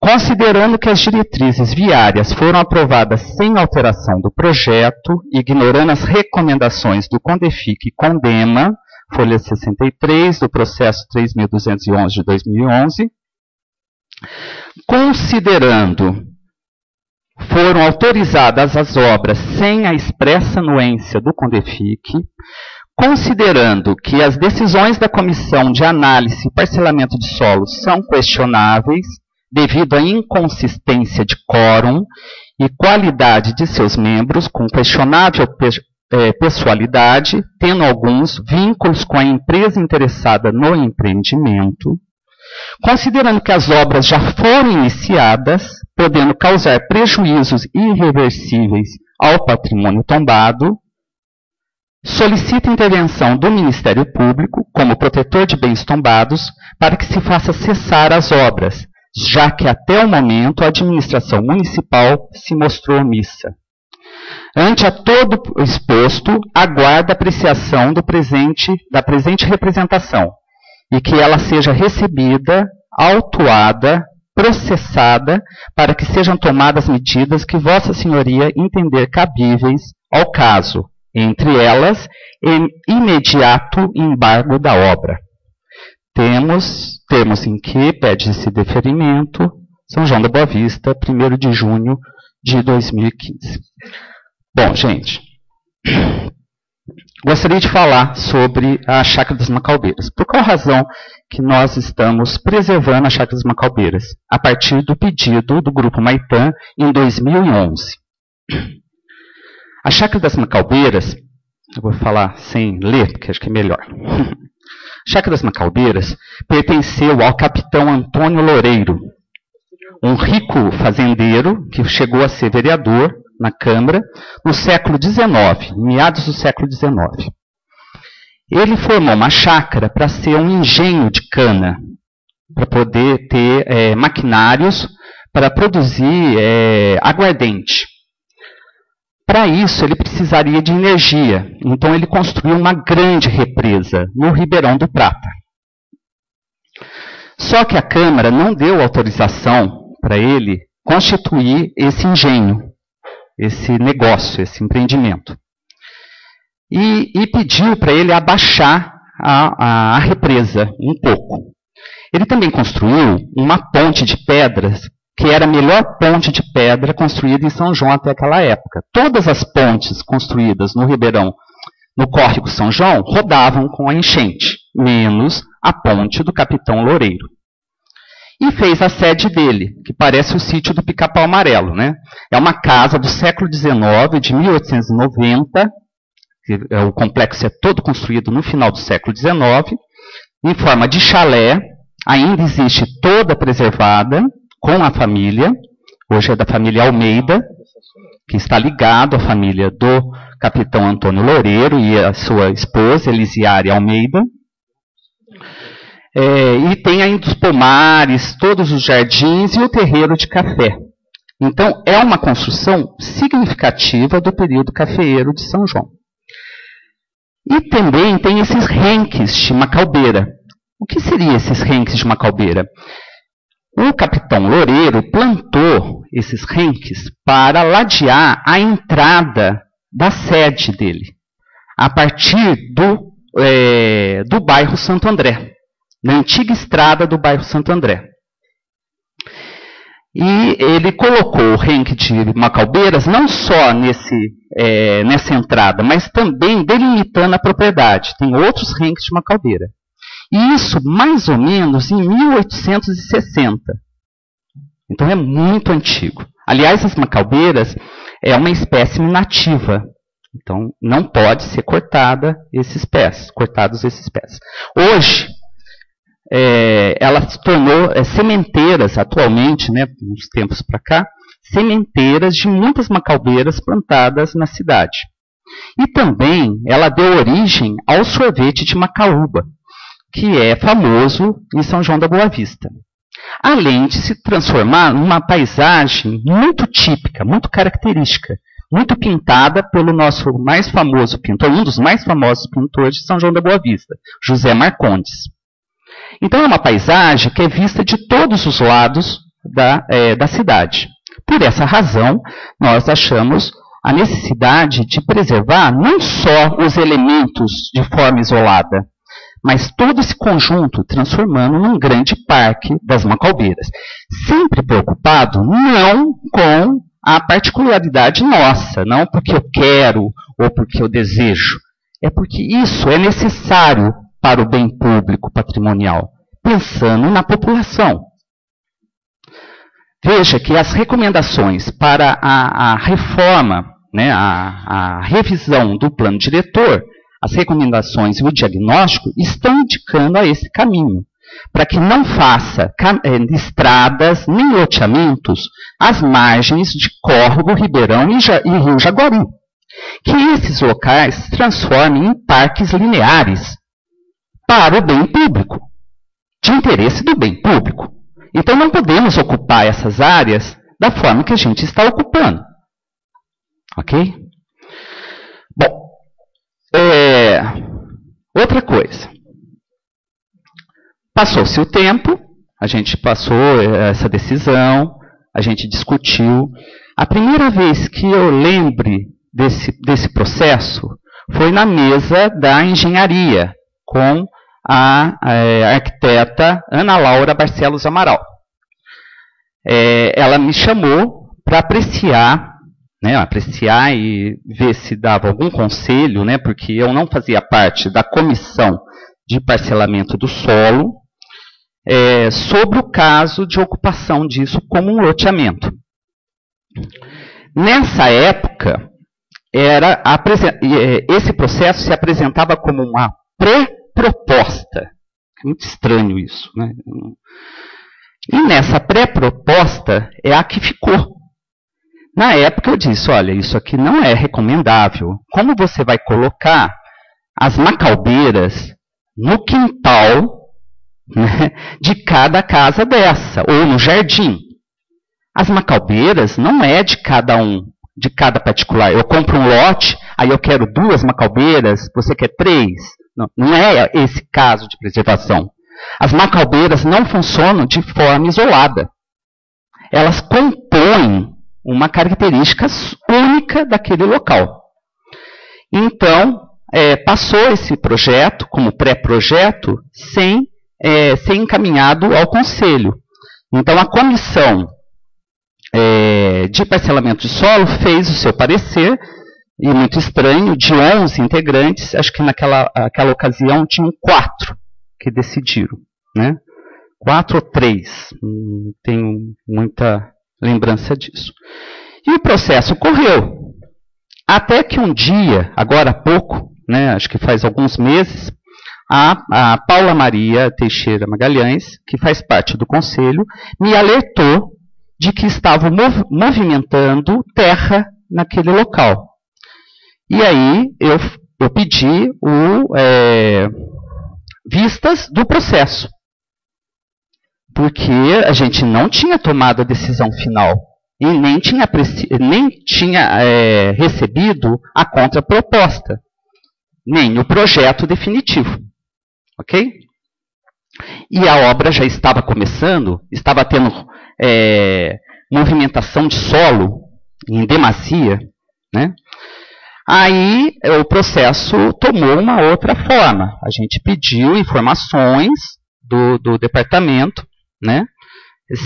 S10: considerando que as diretrizes viárias foram aprovadas sem alteração do projeto, ignorando as recomendações do CONDEFIC e CONDEMA, folha 63 do processo 3.211 de 2011, considerando foram autorizadas as obras sem a expressa anuência do CONDEFIC, considerando que as decisões da Comissão de Análise e Parcelamento de Solos são questionáveis, devido à inconsistência de quórum e qualidade de seus membros, com questionável pessoalidade, tendo alguns vínculos com a empresa interessada no empreendimento, considerando que as obras já foram iniciadas, podendo causar prejuízos irreversíveis ao patrimônio tombado, solicita intervenção do Ministério Público, como protetor de bens tombados, para que se faça cessar as obras, já que até o momento a administração municipal se mostrou omissa. Ante a todo o exposto, aguarda a apreciação da presente representação, e que ela seja recebida, autuada, processada, para que sejam tomadas medidas que Vossa Senhoria entender cabíveis ao caso, entre elas, imediato embargo da obra. Temos em que pede-se deferimento, São João da Boa Vista, 1º de junho de 2015. Bom, gente, gostaria de falar sobre a Chácara das Macaldeiras. Por qual razão que nós estamos preservando a Chácara das Macaldeiras? A partir do pedido do Grupo Maitã em 2011. A Chácara das Macaldeiras, eu vou falar sem ler, porque acho que é melhor. A Chácara das Macaldeiras pertenceu ao capitão Antônio Loureiro, um rico fazendeiro que chegou a ser vereador na Câmara no século XIX, meados do século XIX. Ele formou uma chácara para ser um engenho de cana, para poder ter maquinários para produzir aguardente. Para isso, ele precisaria de energia, então ele construiu uma grande represa no Ribeirão do Prata. Só que a Câmara não deu autorização para ele constituir esse engenho, esse negócio, esse empreendimento. E pediu para ele abaixar a represa um pouco. Ele também construiu uma ponte de pedras, que era a melhor ponte de pedra construída em São João até aquela época. Todas as pontes construídas no Ribeirão, no córrego São João, rodavam com a enchente, menos a ponte do Capitão Loureiro. E fez a sede dele, que parece o sítio do Pica-Pau Amarelo, né? É uma casa do século XIX, de 1890, o complexo é todo construído no final do século XIX, em forma de chalé, ainda existe toda preservada, com a família, hoje é da família Almeida, que está ligado à família do capitão Antônio Loureiro e a sua esposa, Elisiária Almeida. E tem ainda os pomares, todos os jardins e o terreiro de café. Então, é uma construção significativa do período cafeeiro de São João. E também tem esses renques de macaubeira. O que seriam esses renques de macaubeira? O capitão Loureiro plantou esses renques para ladear a entrada da sede dele, a partir do bairro Santo André, na antiga estrada do bairro Santo André. E ele colocou o renque de macaubeiras não só nessa entrada, mas também delimitando a propriedade. Tem outros renques de macaubeira. E isso mais ou menos em 1860. Então é muito antigo. Aliás, as macaubeiras é uma espécie nativa. Então não pode ser cortados esses pés. Hoje, ela se tornou sementeiras atualmente, né, uns tempos para cá, sementeiras de muitas macaubeiras plantadas na cidade. E também ela deu origem ao sorvete de macaúba, que é famoso em São João da Boa Vista. Além de se transformar numa paisagem muito típica, muito característica, muito pintada pelo nosso mais famoso pintor, um dos mais famosos pintores de São João da Boa Vista, José Marcondes. Então é uma paisagem que é vista de todos os lados da cidade. Por essa razão, nós achamos a necessidade de preservar não só os elementos de forma isolada, mas todo esse conjunto transformando num grande parque das macaubeiras. Sempre preocupado não com a particularidade nossa, não porque eu quero ou porque eu desejo. É porque isso é necessário para o bem público patrimonial, pensando na população. Veja que as recomendações para a reforma, né, a revisão do plano diretor, as recomendações e o diagnóstico estão indicando a esse caminho, para que não faça estradas nem loteamentos às margens de córrego, ribeirão e rio Jaguari. Que esses locais se transformem em parques lineares para o bem público, de interesse do bem público. Então não podemos ocupar essas áreas da forma que a gente está ocupando. Ok? Bom, outra coisa. Passou-se o tempo, a gente passou essa decisão, a gente discutiu. A primeira vez que eu lembre desse processo foi na mesa da engenharia, com a arquiteta Ana Laura Barcelos Amaral. Ela me chamou para apreciar e ver se dava algum conselho, né, porque eu não fazia parte da comissão de parcelamento do solo, sobre o caso de ocupação disso como um loteamento. Nessa época, esse processo se apresentava como uma pré-proposta. Muito estranho isso, né? E nessa pré-proposta é a que ficou. Na época eu disse, olha, isso aqui não é recomendável. Como você vai colocar as macaubeiras no quintal, né, de cada casa dessa, ou no jardim? As macaubeiras não é de cada particular. Eu compro um lote, aí eu quero 2 macaubeiras, você quer 3. Não é esse caso de preservação. As macaubeiras não funcionam de forma isolada. Elas compõem uma característica única daquele local. Então, passou esse projeto, como pré-projeto, sem ser encaminhado ao Conselho. Então, a comissão de parcelamento de solo fez o seu parecer, e muito estranho, de 11 integrantes, acho que naquela ocasião tinham 4 que decidiram, né? 4 ou 3, não tenho muita lembrança disso. E o processo correu, até que um dia, agora há pouco, né, acho que faz alguns meses, a Paula Maria Teixeira Magalhães, que faz parte do conselho, me alertou de que estavam movimentando terra naquele local. E aí eu pedi vistas do processo. porque a gente não tinha tomado a decisão final e nem tinha recebido a contraproposta, nem o projeto definitivo. Ok? E a obra já estava começando, estava tendo movimentação de solo em demasia, né? Aí o processo tomou uma outra forma. A gente pediu informações do departamento, né?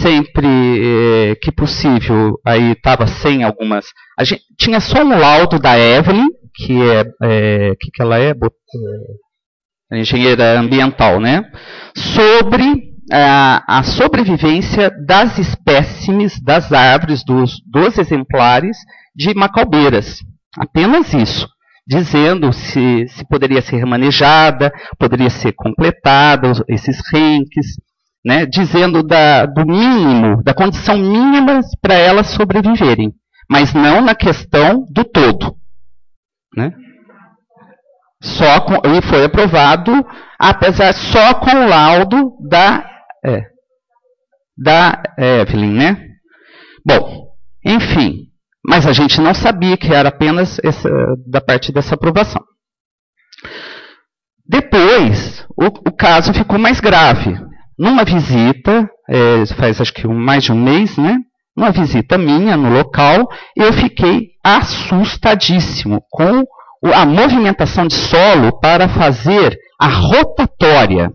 S10: Sempre que possível, aí estava sem algumas. A gente tinha só um laudo da Evelyn, que ela é? Engenheira ambiental, né? Sobre a sobrevivência das espécimes das árvores, dos exemplares de macaubeiras. Apenas isso. Dizendo se poderia ser remanejada, poderia ser completada, esses ranks, né? Dizendo do mínimo, da condição mínima para elas sobreviverem, mas não na questão do todo, né? E foi aprovado, apesar só com o laudo da Evelyn, né? Bom, enfim, mas a gente não sabia que era apenas da parte dessa aprovação. Depois, o caso ficou mais grave. Numa visita, faz acho que mais de um mês, né? Uma visita minha no local, eu fiquei assustadíssimo com a movimentação de solo para fazer a rotatória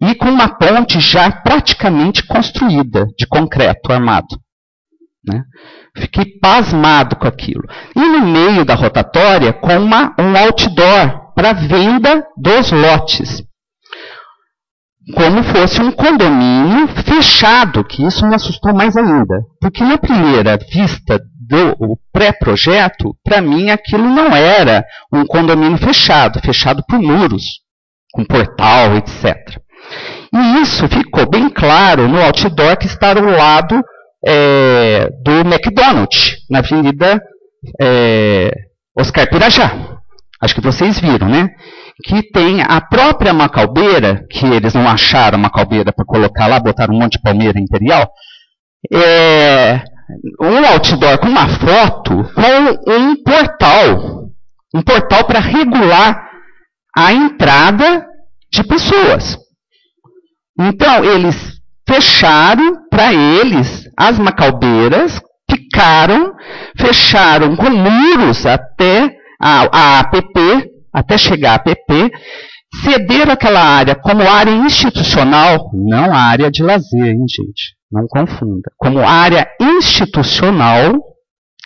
S10: e com uma ponte já praticamente construída de concreto armado, né? Fiquei pasmado com aquilo. E no meio da rotatória, com um outdoor para venda dos lotes, como fosse um condomínio fechado, que isso me assustou mais ainda. Porque na primeira vista do pré-projeto, para mim aquilo não era um condomínio fechado por muros, com portal, etc. E isso ficou bem claro no outdoor que está ao lado do McDonald's, na Avenida Oscar Pirajá. Acho que vocês viram, né? Que tem a própria macaubeira, que eles não acharam macaubeira para colocar lá, botaram um monte de palmeira imperial, um outdoor com uma foto com um portal para regular a entrada de pessoas. Então, eles fecharam para eles as macaubeiras, fecharam com muros até a APP, até chegar a APP, cederam aquela área como área institucional, não área de lazer, hein, gente? Não confunda. Como área institucional,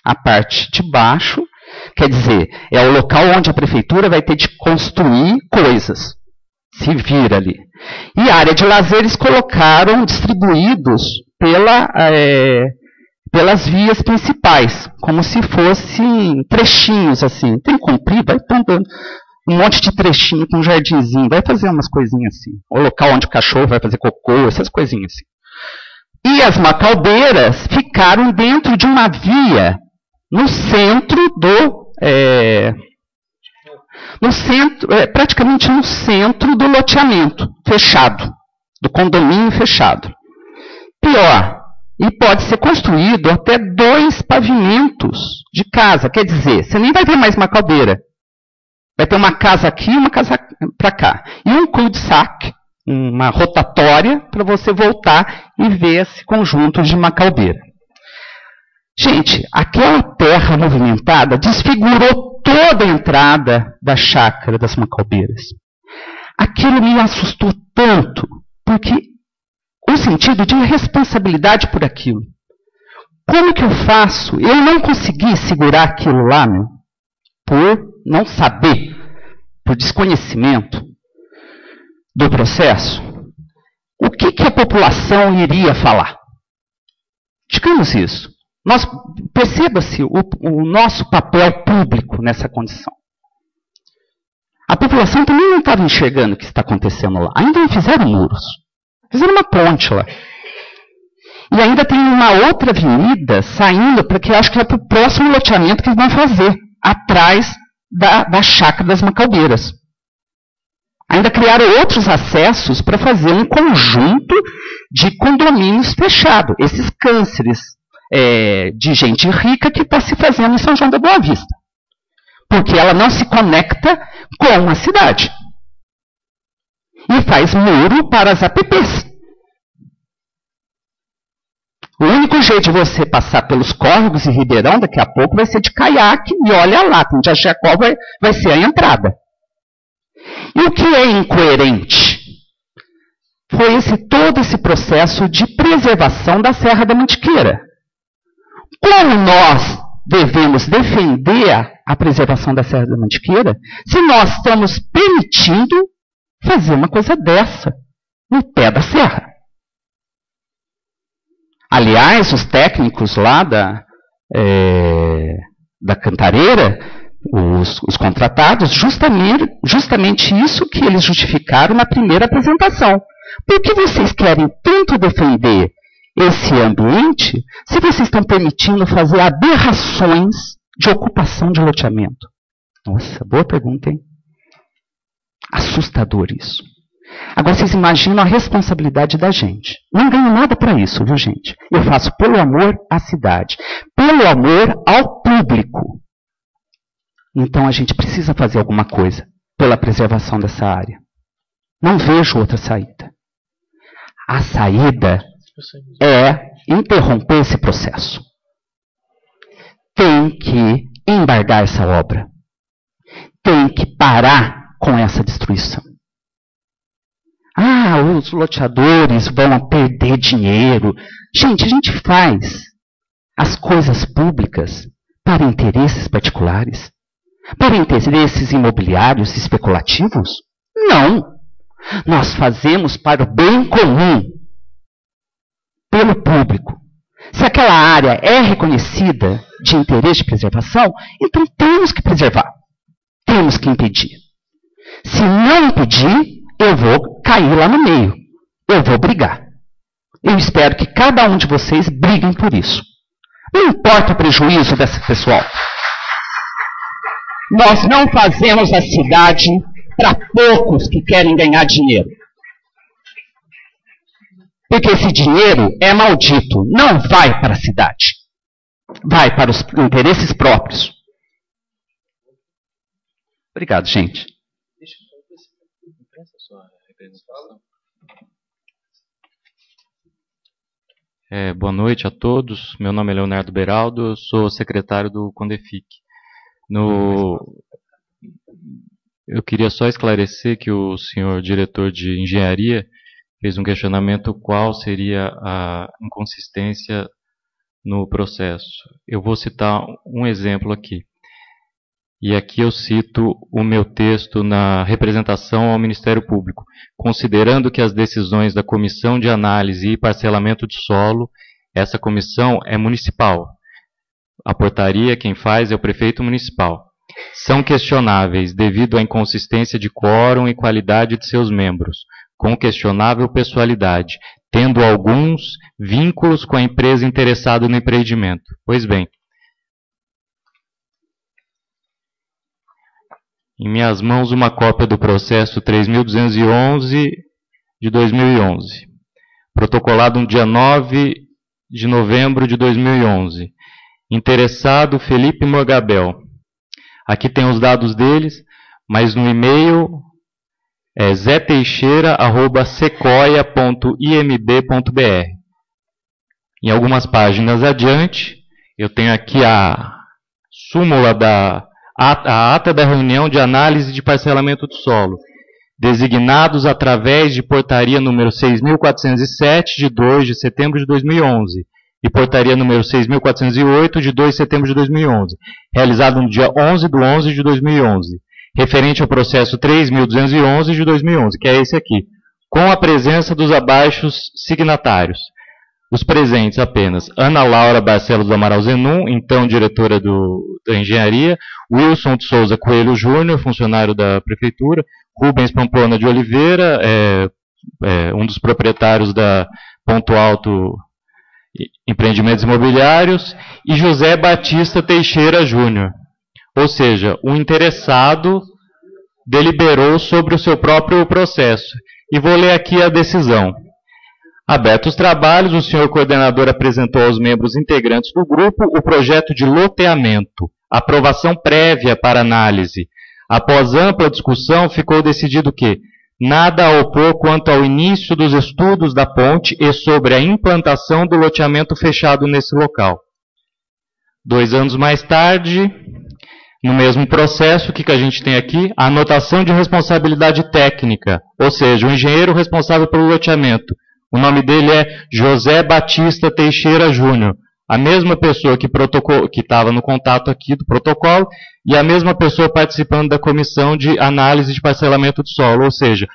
S10: a parte de baixo, quer dizer, é o local onde a prefeitura vai ter de construir coisas, se vir ali. E a área de lazer eles colocaram distribuídos pelas vias principais, como se fossem trechinhos assim. Tem que cumprir, vai dando um monte de trechinho com um jardinzinho, vai fazer umas coisinhas assim. O local onde o cachorro vai fazer cocô, essas coisinhas assim. E as macaubeiras ficaram dentro de uma via no centro praticamente no centro do loteamento fechado, do condomínio fechado. Pior, e pode ser construído até 2 pavimentos de casa. Quer dizer, você nem vai ter mais macaubeira. Vai ter uma casa aqui e uma casa para cá. E um cul-de-sac, uma rotatória, para você voltar e ver esse conjunto de macaubeira. Gente, aquela terra movimentada desfigurou toda a entrada da chácara das macaubeiras. Aquilo me assustou tanto, porque o sentido de responsabilidade por aquilo. Como que eu faço? Eu não consegui segurar aquilo lá, meu, por não saber, por desconhecimento do processo. O que a população iria falar? Digamos isso. Perceba-se o nosso papel público nessa condição. A população também não estava enxergando o que está acontecendo lá. Ainda não fizeram muros. Fizeram uma ponte lá. E ainda tem uma outra avenida saindo, porque acho que é para o próximo loteamento que eles vão fazer, atrás da chácara das macaubeiras.
S11: Ainda criaram outros acessos para fazer um conjunto de condomínios fechados. Esses cânceres de gente rica que está se fazendo em São João da Boa Vista. Porque ela não se conecta com a cidade. E faz muro para as APPs. O único jeito de você passar pelos córregos e Ribeirão, daqui a pouco, vai ser de caiaque, e olha lá, onde a Jacó vai ser a entrada. E o que é incoerente? Foi todo esse processo de preservação da Serra da Mantiqueira. Como nós devemos defender a preservação da Serra da Mantiqueira se nós estamos permitindo fazer uma coisa dessa no pé da serra? Aliás, os técnicos lá da Cantareira, os contratados, justamente isso que eles justificaram na primeira apresentação. Por que vocês querem tanto defender esse ambiente se vocês estão permitindo fazer aberrações de ocupação de loteamento? Nossa, boa pergunta, hein? Assustador isso. Agora vocês imaginam a responsabilidade da gente. Não ganho nada para isso, viu, gente? Eu faço pelo amor à cidade, pelo amor ao público. Então a gente precisa fazer alguma coisa pela preservação dessa área. Não vejo outra saída. A saída é interromper esse processo. Tem que embargar essa obra. Tem que parar com essa destruição. Ah, os loteadores vão perder dinheiro. Gente, a gente faz as coisas públicas para interesses particulares? Para interesses imobiliários especulativos? Não. Nós fazemos para o bem comum, pelo público. Se aquela área é reconhecida de interesse de preservação, então temos que preservar. Temos que impedir. Se não impedir, eu vou cair lá no meio. Eu vou brigar. Eu espero que cada um de vocês briguem por isso. Não importa o prejuízo desse pessoal. Nós não fazemos a cidade para poucos que querem ganhar dinheiro. Porque esse dinheiro é maldito. Não vai para a cidade. Vai para os interesses próprios. Obrigado, gente.
S12: Boa noite a todos. Meu nome é Leonardo Beraldo, eu sou secretário do Condefic. Eu queria só esclarecer que o senhor diretor de engenharia fez um questionamento qual seria a inconsistência no processo. Eu vou citar um exemplo aqui. E aqui eu cito o meu texto na representação ao Ministério Público. Considerando que as decisões da Comissão de Análise e Parcelamento de Solo, essa comissão é municipal. A portaria, quem faz é o prefeito municipal. São questionáveis devido à inconsistência de quórum e qualidade de seus membros, com questionável pessoalidade, tendo alguns vínculos com a empresa interessada no empreendimento. Pois bem, em minhas mãos uma cópia do processo 3.211 de 2011, protocolado no dia 9 de novembro de 2011. Interessado Felipe Morgabel. Aqui tem os dados deles, mas no e-mail é zeteixeira@sequoia.imb.br. Em algumas páginas adiante, eu tenho aqui a súmula a ata da reunião de análise de parcelamento do solo, designados através de portaria número 6.407, de 2 de setembro de 2011, e portaria número 6.408, de 2 de setembro de 2011, realizado no dia 11 de 11 de 2011, referente ao processo 3.211 de 2011, que é esse aqui, com a presença dos abaixos signatários. Os presentes apenas: Ana Laura Barcelos do Amaral Zenum, então diretora da engenharia; Wilson de Souza Coelho Júnior, funcionário da prefeitura; Rubens Pamplona de Oliveira, um dos proprietários da Ponto Alto Empreendimentos Imobiliários; e José Batista Teixeira Júnior. Ou seja, o interessado deliberou sobre o seu próprio processo. E vou ler aqui a decisão. Abertos os trabalhos, o senhor coordenador apresentou aos membros integrantes do grupo o projeto de loteamento, aprovação prévia para análise. Após ampla discussão, ficou decidido que nada a opor quanto ao início dos estudos da ponte e sobre a implantação do loteamento fechado nesse local. 2 anos mais tarde, no mesmo processo, o que a gente tem aqui? A anotação de responsabilidade técnica, ou seja, o engenheiro responsável pelo loteamento. O nome dele é José Batista Teixeira Júnior. A mesma pessoa que estava no contato aqui do protocolo e a mesma pessoa participando da comissão de análise de parcelamento do solo. Ou seja,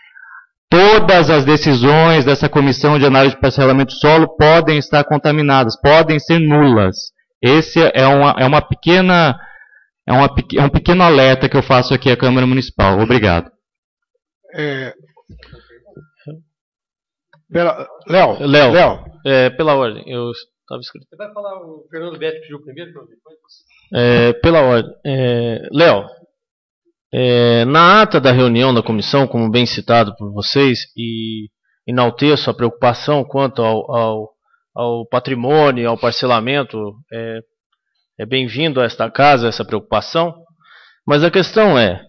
S12: todas as decisões dessa comissão de análise de parcelamento do solo podem estar contaminadas, podem ser nulas. Esse é um pequeno alerta que eu faço aqui à Câmara Municipal. Obrigado.
S5: Léo. Pela ordem, eu estava escrito.
S4: Você vai falar, o Fernando Betti pediu primeiro para depois
S5: Pela ordem. Léo, na ata da reunião da comissão, como bem citado por vocês, e enalteço a preocupação quanto ao patrimônio, ao parcelamento, é bem-vindo a esta casa essa preocupação, mas a questão é,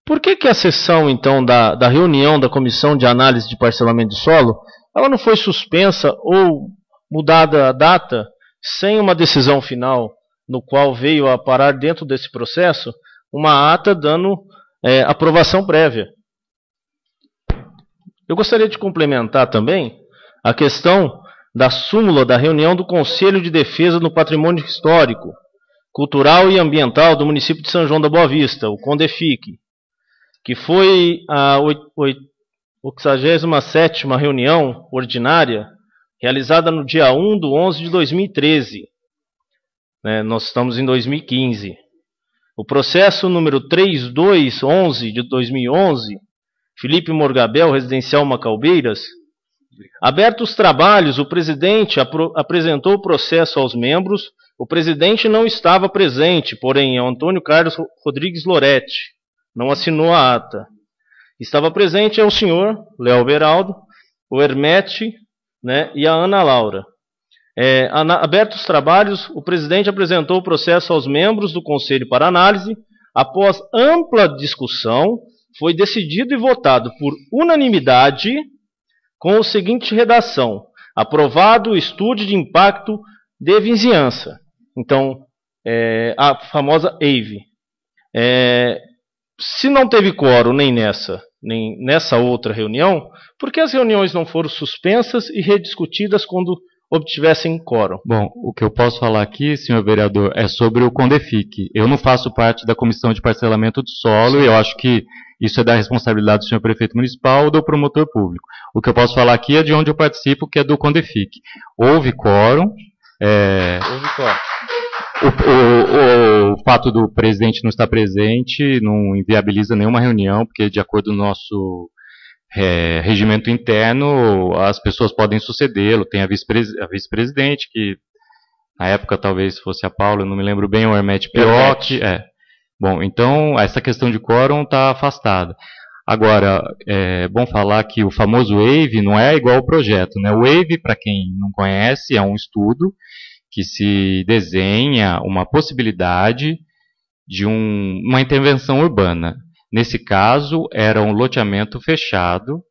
S5: por que a sessão, então, da reunião da Comissão de Análise de Parcelamento de Solo, ela não foi suspensa ou mudada a data sem uma decisão final, no qual veio a parar dentro desse processo uma ata dando aprovação prévia? Eu gostaria de complementar também a questão da súmula da reunião do Conselho de Defesa do Patrimônio Histórico, Cultural e Ambiental do município de São João da Boa Vista, o CONDEFIC, que foi a 87ª reunião ordinária, realizada no dia 1/11/2013. Nós estamos em 2015. O processo número 3211 de 2011, Felipe Morgabel, Residencial Macaubeiras. Abertos os trabalhos, o presidente apresentou o processo aos membros. O presidente não estava presente, porém, é o Antônio Carlos Rodrigues Loretti. Não assinou a ata. Estava presente o senhor Léo Beraldo, o Hermete, e a Ana Laura. Abertos os trabalhos, o presidente apresentou o processo aos membros do Conselho para análise. Após ampla discussão, foi decidido e votado por unanimidade com a seguinte redação: aprovado o estudo de impacto de vizinhança. Então, a famosa EIV. Se não teve quórum nem nessa outra reunião, por que as reuniões não foram suspensas e rediscutidas quando obtivessem quórum?
S12: Bom, o que eu posso falar aqui, senhor vereador, é sobre o CONDEFIC. Eu não faço parte da Comissão de Parcelamento do Solo, e eu acho que isso é da responsabilidade do senhor prefeito municipal ou do promotor público. O que eu posso falar aqui é de onde eu participo, que é do CONDEFIC. Houve quórum.
S5: Houve quórum.
S12: O fato do presidente não estar presente não inviabiliza nenhuma reunião, porque de acordo com o nosso regimento interno, as pessoas podem sucedê-lo. Tem a vice-presidente, que na época talvez fosse a Paula, eu não me lembro bem, o Hermete Piotti. Bom, então essa questão de quórum está afastada. Agora, é bom falar que o famoso WAVE não é igual ao projeto, né? O WAVE, para quem não conhece, é um estudo que se desenha uma possibilidade de uma intervenção urbana. Nesse caso, era um loteamento fechado.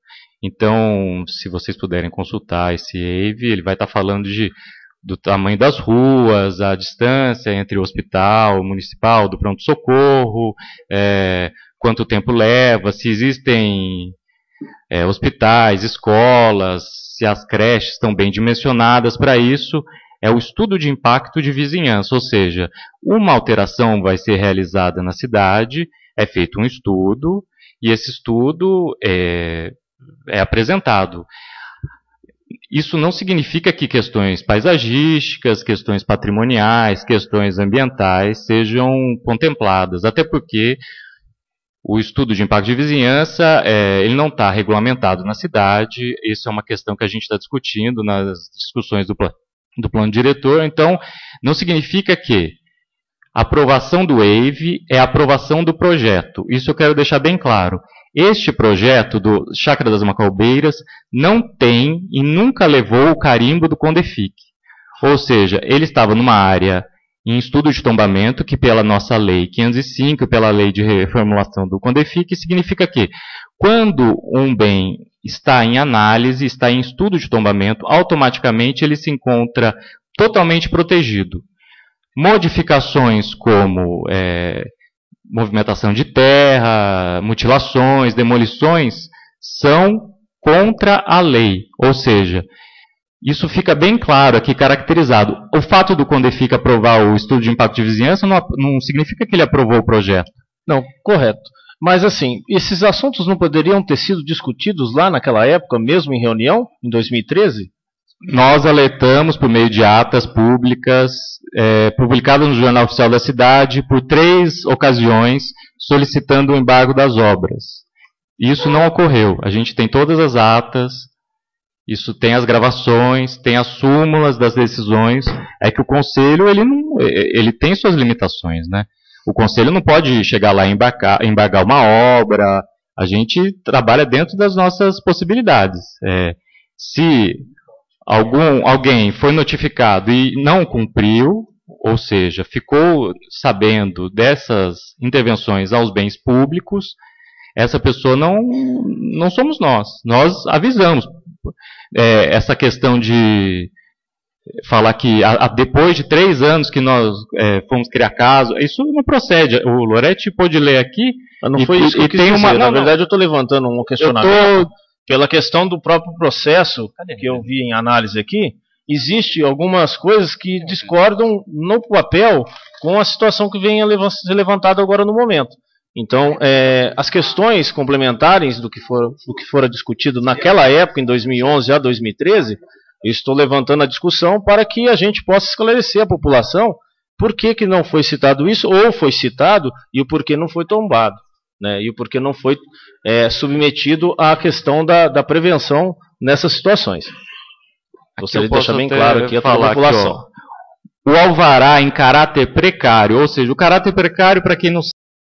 S12: Então, se vocês puderem consultar esse WAVE, ele vai estar falando do tamanho das ruas, a distância entre o hospital municipal, do pronto-socorro, quanto tempo leva, se existem hospitais, escolas, se as creches estão bem dimensionadas para isso. É o estudo de impacto de vizinhança, ou seja, uma alteração vai ser realizada na cidade, é feito um estudo, e esse estudo é apresentado. Isso não significa que questões paisagísticas, questões patrimoniais, questões ambientais sejam contempladas, até porque o estudo de impacto de vizinhança ele não está regulamentado na cidade. Isso é uma questão que a gente está discutindo nas discussões do plano diretor. Então, não significa que A aprovação do EIV é a aprovação do projeto. Isso eu quero deixar bem claro. Este projeto do Chácara das Macaubeiras não tem e nunca levou o carimbo do CONDEFIC. Ou seja, ele estava numa área em estudo de tombamento, que pela nossa lei 505 e pela lei de reformulação do CONDEFIC, significa que quando um bem está em análise, está em estudo de tombamento, automaticamente ele se encontra totalmente protegido. Modificações como movimentação de terra, mutilações, demolições, são contra a lei. Ou seja, isso fica bem claro aqui, caracterizado. O fato do CONDEFIC aprovar o estudo de impacto de vizinhança não significa que ele aprovou o projeto.
S5: Não, correto. Mas assim, esses assuntos não poderiam ter sido discutidos lá naquela época, mesmo em reunião, em 2013?
S12: Nós alertamos por meio de atas públicas, publicadas no Jornal Oficial da Cidade, por 3 ocasiões, solicitando o embargo das obras. Isso não ocorreu. A gente tem todas as atas, isso tem as gravações, tem as súmulas das decisões. É que o Conselho ele tem suas limitações, né? O Conselho não pode chegar lá e embargar uma obra. A gente trabalha dentro das nossas possibilidades. Se alguém foi notificado e não cumpriu, ou seja, ficou sabendo dessas intervenções aos bens públicos, essa pessoa não somos nós. Nós avisamos. Essa questão de falar que depois de 3 anos que nós fomos criar caso, isso não procede. O Loretti pôde ler aqui.
S5: Não foi isso que eu quis dizer. Na verdade, eu estou levantando um questionamento. Pela questão do próprio processo que eu vi em análise aqui, existe algumas coisas que discordam no papel com a situação que vem a ser levantada agora no momento. Então, as questões complementares do que fora discutido naquela época, em 2011 a 2013, eu estou levantando a discussão para que a gente possa esclarecer a população por que não foi citado isso, ou foi citado, e o porquê não foi tombado, né, e o porquê não foi submetido à questão da prevenção nessas situações. Gostaria de deixar bem claro aqui a toda a população.
S12: O alvará em caráter precário, ou seja, o caráter precário, para quem não